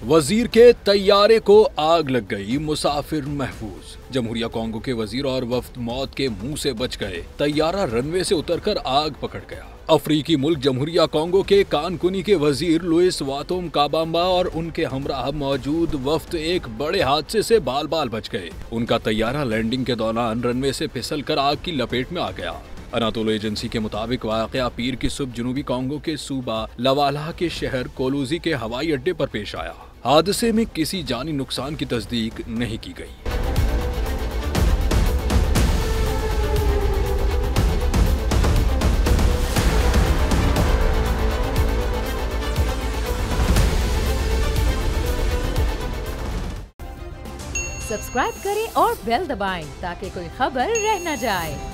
वजीर के तैयारे को आग लग गई, मुसाफिर महफूज। जमहूरिया कॉन्गो के वजीर और वफ्द मौत के मुंह से बच गए। तैयारा रनवे से उतरकर आग पकड़ गया। अफ्रीकी मुल्क जमहूरिया कॉन्गो के कानकुनी के वजीर लुइस वातोम काबाम्बा और उनके हमराह मौजूद वफ्द एक बड़े हादसे से बाल बाल बच गए। उनका तैयारा लैंडिंग के दौरान रनवे से फिसलकर आग की लपेट में आ गया। अनातोलो एजेंसी के मुताबिक वाकया पीर की सुबह जनूबी कॉन्गो के सूबा लवाला के शहर कोलूजी के हवाई अड्डे पर पेश आया। हादसे में किसी जानी नुकसान की तस्दीक नहीं की गई। सब्सक्राइब करें और बेल दबाएं ताकि कोई खबर रह न जाए।